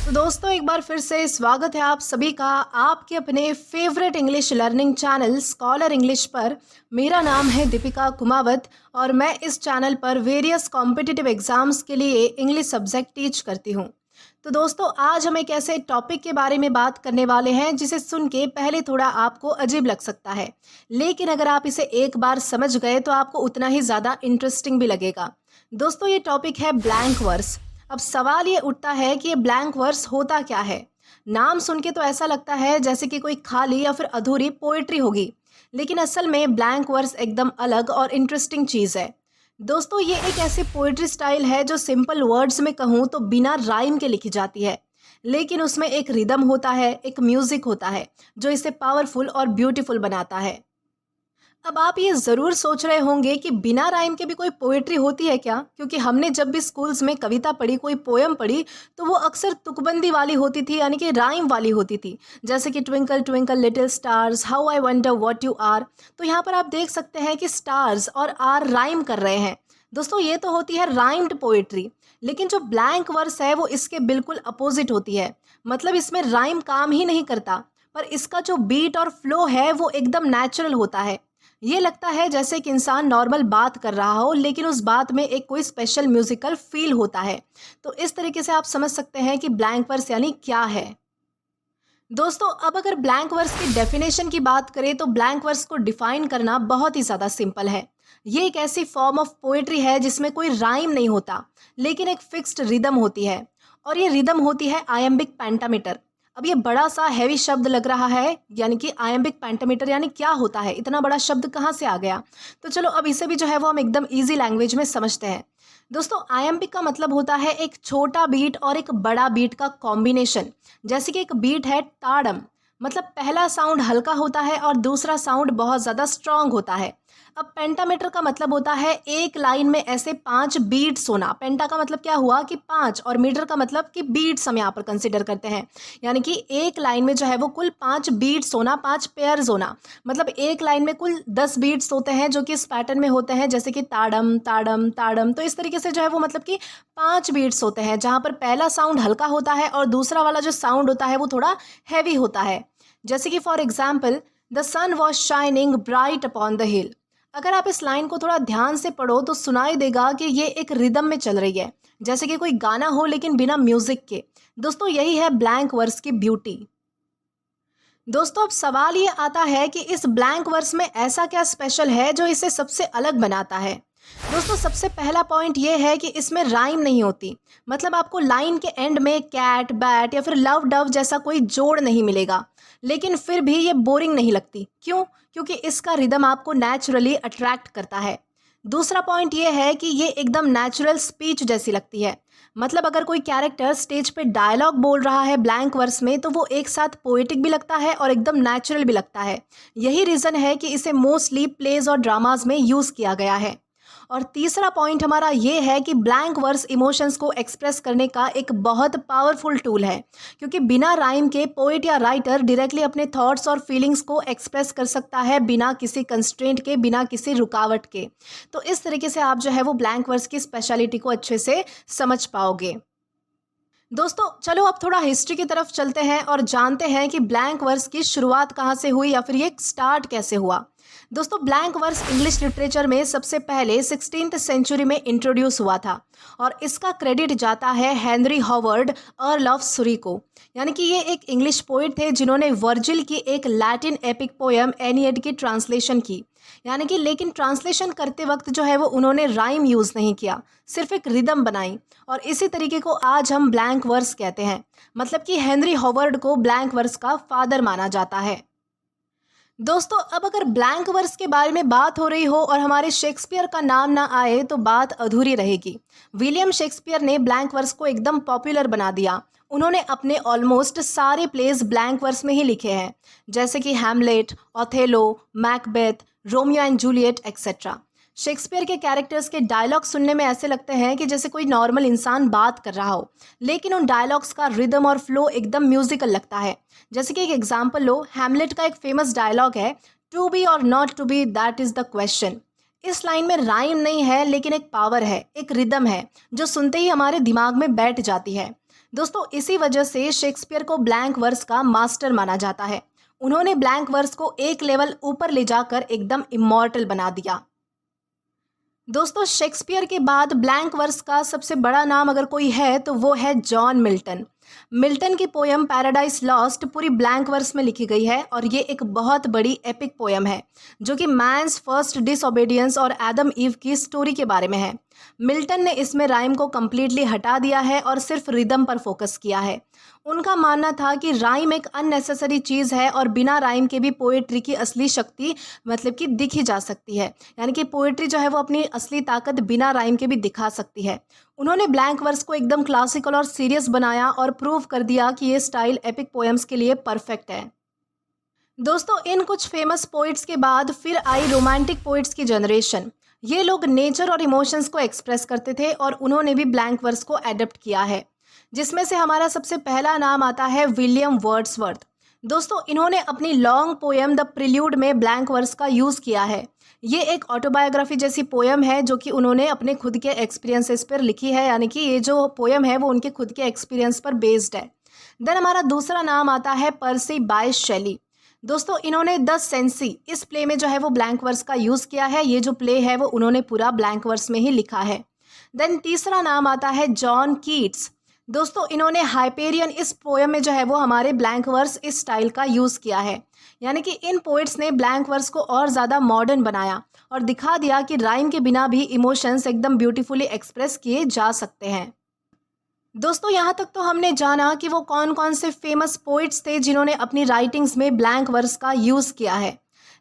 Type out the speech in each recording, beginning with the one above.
तो दोस्तों एक बार फिर से स्वागत है आप सभी का आपके अपने favourite English learning channel scholar English पर। मेरा नाम है दीपिका कुमावत और मैं इस चैनल पर वेरियस कॉम्पिटिटिव एग्जाम्स के लिए इंग्लिश सब्जेक्ट टीच करती हूँ। तो दोस्तों आज हम एक ऐसे टॉपिक के बारे में बात करने वाले हैं जिसे सुन के पहले थोड़ा आपको अजीब लग सकता है, लेकिन अगर आप इसे एक बार समझ गए तो आपको उतना ही ज़्यादा इंटरेस्टिंग भी लगेगा। दोस्तों ये टॉपिक है ब्लैंक वर्स। अब सवाल ये उठता है कि ये ब्लैंक वर्स होता क्या है। नाम सुन के तो ऐसा लगता है जैसे कि कोई खाली या फिर अधूरी पोएट्री होगी, लेकिन असल में ब्लैंक वर्स एकदम अलग और इंटरेस्टिंग चीज़ है। दोस्तों ये एक ऐसी पोएट्री स्टाइल है जो सिंपल वर्ड्स में कहूँ तो बिना राइम के लिखी जाती है, लेकिन उसमें एक रिदम होता है, एक म्यूजिक होता है जो इसे पावरफुल और ब्यूटीफुल बनाता है। अब आप ये ज़रूर सोच रहे होंगे कि बिना राइम के भी कोई पोएट्री होती है क्या? क्योंकि हमने जब भी स्कूल्स में कविता पढ़ी, कोई पोएम पढ़ी, तो वो अक्सर तुकबंदी वाली होती थी, यानी कि राइम वाली होती थी। जैसे कि twinkle twinkle little stars, how I wonder what you are. तो यहाँ पर आप देख सकते हैं कि स्टार्स और आर राइम कर रहे हैं। दोस्तों ये तो होती है राइम्ड पोएट्री, लेकिन जो ब्लैंक वर्स है वो इसके बिल्कुल अपोजिट होती है। मतलब इसमें राइम काम ही नहीं करता, पर इसका जो बीट और फ्लो है वो एकदम नेचुरल होता है। ये लगता है जैसे एक इंसान नॉर्मल बात कर रहा हो, लेकिन उस बात में एक कोई स्पेशल म्यूजिकल फील होता है। तो इस तरीके से आप समझ सकते हैं कि ब्लैंक वर्स यानी क्या है। दोस्तों अब अगर ब्लैंक वर्स की डेफिनेशन की बात करें तो ब्लैंक वर्स को डिफाइन करना बहुत ही ज़्यादा सिंपल है। ये एक ऐसी फॉर्म ऑफ पोएट्री है जिसमें कोई राइम नहीं होता, लेकिन एक फिक्स्ड रिदम होती है, और ये रिदम होती है आयम्बिक पेंटामीटर। अब ये बड़ा सा हैवी शब्द लग रहा है, यानी कि आयम्बिक पेंटामीटर यानी क्या होता है, इतना बड़ा शब्द कहाँ से आ गया। तो चलो अब इसे भी जो है वो हम एकदम इजी लैंग्वेज में समझते हैं। दोस्तों आयम्बिक का मतलब होता है एक छोटा बीट और एक बड़ा बीट का कॉम्बिनेशन। जैसे कि एक बीट है ताड़म, मतलब पहला साउंड हल्का होता है और दूसरा साउंड बहुत ज़्यादा स्ट्रांग होता है। अब पेंटामीटर का मतलब होता है एक लाइन में ऐसे 5 बीट्स होना। पेंटा का मतलब क्या हुआ कि 5, और मीटर का मतलब कि बीट्स हम यहाँ पर कंसिडर करते हैं, यानी कि एक लाइन में जो है वो कुल 5 बीट्स होना, 5 पेयर्स होना। मतलब एक लाइन में कुल 10 बीट्स होते हैं जो कि इस पैटर्न में होते हैं, जैसे कि ताड़म ताड़म ताड़म। तो इस तरीके से जो है वो मतलब कि 5 बीट्स होते हैं, जहाँ पर पहला साउंड हल्का होता है और दूसरा वाला जो साउंड होता है वो थोड़ा हैवी होता है। जैसे कि for example the sun was shining bright upon the hill. अगर आप इस लाइन को थोड़ा ध्यान से पढ़ो तो सुनाई देगा कि ये एक रिदम में चल रही है, जैसे कि कोई गाना हो लेकिन बिना म्यूजिक के। दोस्तों यही है ब्लैंक वर्स की ब्यूटी। दोस्तों अब सवाल ये आता है कि इस ब्लैंक वर्स में ऐसा क्या स्पेशल है जो इसे सबसे अलग बनाता है। दोस्तों सबसे पहला पॉइंट ये है कि इसमें राइम नहीं होती। मतलब आपको लाइन के एंड में कैट बैट या फिर लव डव जैसा कोई जोड़ नहीं मिलेगा, लेकिन फिर भी ये बोरिंग नहीं लगती। क्यों? क्योंकि इसका रिदम आपको नेचुरली अट्रैक्ट करता है। दूसरा पॉइंट ये है कि ये एकदम नेचुरल स्पीच जैसी लगती है। मतलब अगर कोई कैरेक्टर स्टेज पे डायलॉग बोल रहा है ब्लैंक वर्स में, तो वो एक साथ पोएटिक भी लगता है और एकदम नेचुरल भी लगता है। यही रीज़न है कि इसे मोस्टली प्लेज और ड्रामाज में यूज़ किया गया है। और तीसरा पॉइंट हमारा ये है कि ब्लैंक वर्स इमोशंस को एक्सप्रेस करने का एक बहुत पावरफुल टूल है, क्योंकि बिना राइम के पोइट या राइटर डायरेक्टली अपने थॉट्स और फीलिंग्स को एक्सप्रेस कर सकता है बिना किसी कंस्ट्रेंट के, बिना किसी रुकावट के। तो इस तरीके से आप जो है वो ब्लैंक वर्स की स्पेशलिटी को अच्छे से समझ पाओगे। दोस्तों चलो अब थोड़ा हिस्ट्री की तरफ चलते हैं और जानते हैं कि ब्लैंक वर्स की शुरुआत कहाँ से हुई या फिर ये स्टार्ट कैसे हुआ। दोस्तों ब्लैंक वर्स इंग्लिश लिटरेचर में सबसे पहले 16th सेंचुरी में इंट्रोड्यूस हुआ था, और इसका क्रेडिट जाता है हेनरी हॉवर्ड अर्ल ऑफ सुरी को। यानी कि ये एक इंग्लिश पोइट थे जिन्होंने वर्जिल की एक लैटिन एपिक पोएम एनियड की ट्रांसलेशन की। यानी कि लेकिन ट्रांसलेशन करते वक्त जो है वो उन्होंने राइम यूज़ नहीं किया, सिर्फ एक रिदम बनाई, और इसी तरीके को आज हम ब्लैंक वर्स कहते हैं। मतलब कि हेनरी हॉवर्ड को ब्लैंक वर्स का फादर माना जाता है। दोस्तों अब अगर ब्लैंक वर्स के बारे में बात हो रही हो और हमारे शेक्सपियर का नाम ना आए तो बात अधूरी रहेगी। विलियम शेक्सपियर ने ब्लैंक वर्स को एकदम पॉपुलर बना दिया। उन्होंने अपने ऑलमोस्ट सारे प्लेस ब्लैंक वर्स में ही लिखे हैं, जैसे कि Hamlet, Othello, Macbeth, Romeo and Juliet etcetera. Shakespeare के कैरेक्टर्स के डायलॉग सुनने में ऐसे लगते हैं कि जैसे कोई नॉर्मल इंसान बात कर रहा हो, लेकिन उन डायलॉग्स का रिदम और फ्लो एकदम म्यूजिकल लगता है। जैसे कि एक एग्जांपल लो, हैमलेट का एक फेमस डायलॉग है, टू बी और not to be that is the question. इस लाइन में राइम नहीं है, लेकिन एक पावर है, एक रिदम है जो सुनते ही हमारे दिमाग में बैठ जाती है। दोस्तों इसी वजह से शेक्सपियर को ब्लैंक वर्स का मास्टर माना जाता है। उन्होंने ब्लैंक वर्स को एक लेवल ऊपर ले जाकर एकदम इमॉर्टल बना दिया। दोस्तों शेक्सपियर के बाद ब्लैंक वर्स का सबसे बड़ा नाम अगर कोई है तो वो है जॉन मिल्टन। मिल्टन की पोयम पैराडाइज लॉस्ट पूरी ब्लैंक वर्स में लिखी गई है और ये एक बहुत बड़ी एपिक पोयम है जो कि मैंस फर्स्ट डिसओबीडियंस और एडम ईव की स्टोरी के बारे में है। मिल्टन ने इसमें राइम को कम्प्लीटली हटा दिया है और सिर्फ रिदम पर फोकस किया है। उनका मानना था कि राइम एक अननेसेसरी चीज़ है और बिना राइम के भी पोएट्री की असली शक्ति मतलब कि दिखी जा सकती है, यानी कि पोएट्री जो है वो अपनी असली ताकत बिना राइम के भी दिखा सकती है। उन्होंने ब्लैंक वर्स को एकदम क्लासिकल और सीरियस बनाया और प्रूव कर दिया कि ये स्टाइल एपिक पोएम्स के लिए परफेक्ट है। दोस्तों इन कुछ फेमस पोइट्स के बाद फिर आई रोमांटिक पोइट्स की जनरेशन। ये लोग नेचर और इमोशंस को एक्सप्रेस करते थे और उन्होंने भी ब्लैंक वर्स को एडप्ट किया है, जिसमें से हमारा सबसे पहला नाम आता है विलियम वर्ड्सवर्थ। दोस्तों इन्होंने अपनी लॉन्ग पोएम द प्रिल्यूड में ब्लैंक वर्स का यूज़ किया है। ये एक ऑटोबायोग्राफी जैसी पोएम है जो कि उन्होंने अपने खुद के एक्सपीरियंसेस पर लिखी है, यानी कि ये जो पोएम है वो उनके खुद के एक्सपीरियंस पर बेस्ड है। देन हमारा दूसरा नाम आता है पर्सी बाय शेली। दोस्तों इन्होंने द सेंसी इस प्ले में जो है वो ब्लैंक वर्स का यूज़ किया है। ये जो प्ले है वो उन्होंने पूरा ब्लैंक वर्स में ही लिखा है। देन तीसरा नाम आता है जॉन कीट्स। दोस्तों इन्होंने हाइपेरियन इस पोएम में जो है वो हमारे ब्लैंक वर्स इस स्टाइल का यूज़ किया है, यानी कि इन पोइट्स ने ब्लैंक वर्स को और ज़्यादा मॉडर्न बनाया और दिखा दिया कि राइम के बिना भी इमोशंस एकदम ब्यूटीफुली एक्सप्रेस किए जा सकते हैं। दोस्तों यहाँ तक तो हमने जाना कि वो कौन कौन से फेमस पोइट्स थे जिन्होंने अपनी राइटिंग्स में ब्लैंक वर्स का यूज़ किया है,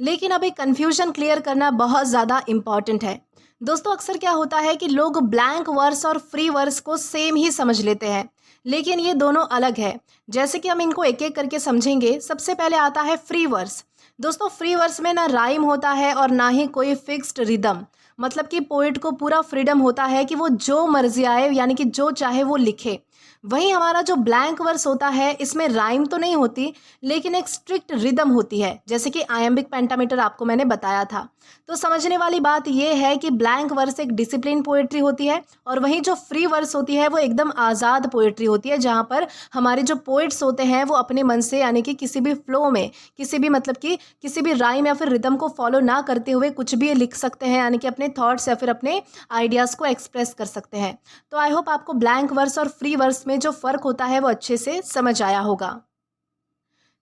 लेकिन अभी कन्फ्यूजन क्लियर करना बहुत ज़्यादा इम्पॉर्टेंट है। दोस्तों अक्सर क्या होता है कि लोग ब्लैंक वर्स और फ्री वर्स को सेम ही समझ लेते हैं, लेकिन ये दोनों अलग है। जैसे कि हम इनको एक एक करके समझेंगे। सबसे पहले आता है फ्री वर्स। दोस्तों फ्री वर्स में ना राइम होता है और ना ही कोई फिक्स्ड रिदम, मतलब कि पोइट को पूरा फ्रीडम होता है कि वो जो मर्जी आए, यानी कि जो चाहे वो लिखे। वहीं हमारा जो ब्लैंक वर्स होता है इसमें राइम तो नहीं होती, लेकिन एक स्ट्रिक्ट रिदम होती है, जैसे कि आयम्बिक पेंटामीटर आपको मैंने बताया था। तो समझने वाली बात यह है कि ब्लैंक वर्स एक डिसिप्लिन पोएट्री होती है और वहीं जो फ्री वर्स होती है वो एकदम आज़ाद पोएट्री होती है, जहाँ पर हमारे जो पोइट्स होते हैं वो अपने मन से, यानी कि किसी भी फ्लो में, किसी भी मतलब कि किसी भी राइम या फिर रिदम को फॉलो ना करते हुए कुछ भी लिख सकते हैं, यानी कि अपने थॉट्स या फिर अपने आइडियाज़ को एक्सप्रेस कर सकते हैं। तो आई होप आपको ब्लैंक वर्स और फ्री वर्स में जो फ़र्क होता है वो अच्छे से समझ आया होगा।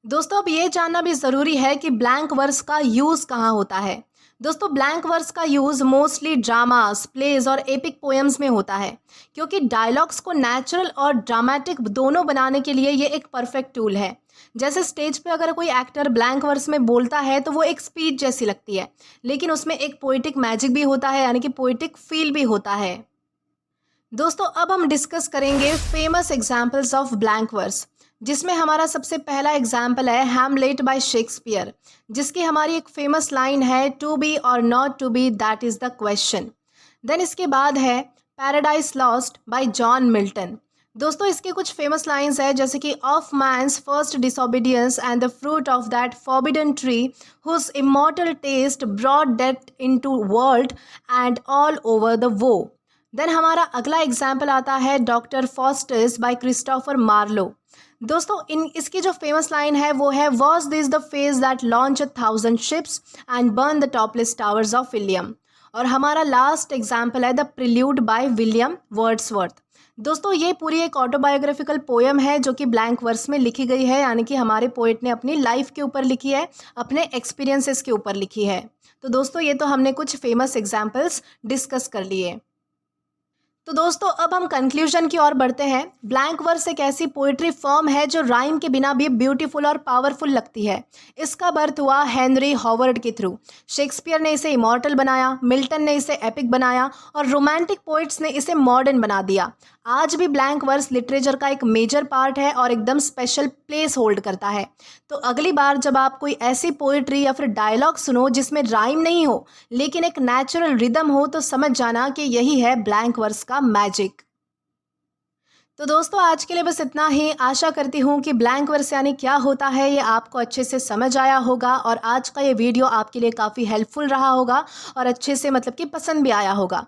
दोस्तों अब ये जानना भी ज़रूरी है कि ब्लैंक वर्स का यूज़ कहाँ होता है। दोस्तों ब्लैंक वर्स का यूज़ मोस्टली ड्रामास, प्लेज और एपिक पोएम्स में होता है, क्योंकि डायलॉग्स को नेचुरल और ड्रामेटिक दोनों बनाने के लिए ये एक परफेक्ट टूल है। जैसे स्टेज पे अगर कोई एक्टर ब्लैंक वर्स में बोलता है तो वो एक स्पीच जैसी लगती है, लेकिन उसमें एक पोइटिक मैजिक भी होता है, यानी कि पोइटिक फील भी होता है। दोस्तों अब हम डिस्कस करेंगे famous examples of blank verse, जिसमें हमारा सबसे पहला एग्जाम्पल है हैमलेट बाय शेक्सपियर, जिसकी हमारी एक फेमस लाइन है टू बी और not to be that is the question. Then इसके बाद है paradise lost by John Milton. दोस्तों इसके कुछ फेमस लाइंस है, जैसे कि of man's first disobedience and the fruit of that forbidden tree whose immortal taste brought death into world and all over the woe. Then हमारा अगला example आता है doctor Faustus by Christopher Marlowe. दोस्तों इसकी जो फेमस लाइन है वो है was this the phase that launch 1,000 ships and burn the topless towers of William. और हमारा लास्ट एग्जाम्पल है the prelude by William Wordsworth. दोस्तों ये पूरी एक ऑटोबायोग्राफिकल पोएम है जो कि ब्लैंक वर्स में लिखी गई है, यानी कि हमारे पोएट ने अपनी लाइफ के ऊपर लिखी है, अपने एक्सपीरियंसेस के ऊपर लिखी है। तो दोस्तों ये तो हमने कुछ फेमस एग्जाम्पल्स डिस्कस कर लिए। तो दोस्तों अब हम कंक्लूजन की ओर बढ़ते हैं। ब्लैंक वर्स एक ऐसी पोइट्री फॉर्म है जो राइम के बिना भी ब्यूटीफुल और पावरफुल लगती है। इसका बर्थ हुआ हेनरी हॉवर्ड के थ्रू। शेक्सपियर ने इसे इमॉर्टल बनाया, मिल्टन ने इसे एपिक बनाया और रोमांटिक पोइट्स ने इसे मॉडर्न बना दिया। आज भी ब्लैंक वर्स लिटरेचर का एक मेजर पार्ट है और एकदम स्पेशल प्लेस होल्ड करता है। तो अगली बार जब आप कोई ऐसी पोइट्री या फिर डायलॉग सुनो जिसमें राइम नहीं हो लेकिन एक नेचुरल रिदम हो, तो समझ जाना कि यही है ब्लैंक वर्स का मैजिक। तो दोस्तों आज के लिए बस इतना ही। आशा करती हूँ कि ब्लैंक वर्स यानी क्या होता है ये आपको अच्छे से समझ आया होगा और आज का ये वीडियो आपके लिए काफ़ी हेल्पफुल रहा होगा और अच्छे से मतलब कि पसंद भी आया होगा।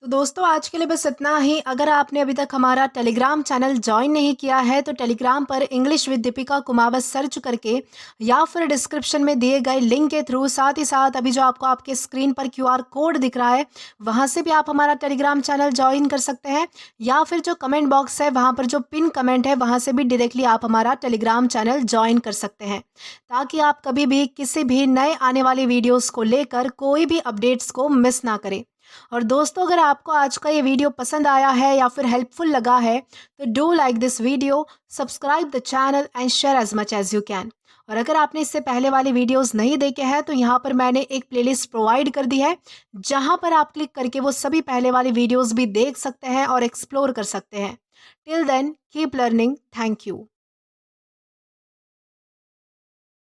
तो दोस्तों आज के लिए बस इतना ही। अगर आपने अभी तक हमारा टेलीग्राम चैनल ज्वाइन नहीं किया है तो टेलीग्राम पर English with Deepika Kumawat search करके या फिर डिस्क्रिप्शन में दिए गए लिंक के थ्रू, साथ ही साथ अभी जो आपको आपके स्क्रीन पर क्यूआर कोड दिख रहा है वहां से भी आप हमारा टेलीग्राम चैनल ज्वाइन कर सकते हैं, या फिर जो कमेंट बॉक्स है वहां पर जो पिन कमेंट है वहां से भी डायरेक्टली आप हमारा टेलीग्राम चैनल ज्वाइन कर सकते हैं, ताकि आप कभी भी किसी भी नए आने वाली वीडियोस को लेकर कोई भी अपडेट्स को मिस ना करें। और दोस्तों अगर आपको आज का ये वीडियो पसंद आया है या फिर हेल्पफुल लगा है तो do like this video, subscribe the channel and share as much as you can. और अगर आपने इससे पहले वाली वीडियोस नहीं देखे हैं तो यहाँ पर मैंने एक प्लेलिस्ट प्रोवाइड कर दी है, जहाँ पर आप क्लिक करके वो सभी पहले वाली वीडियोस भी देख सकते हैं और एक्सप्लोर कर सकते हैं। Till then keep learning. Thank you.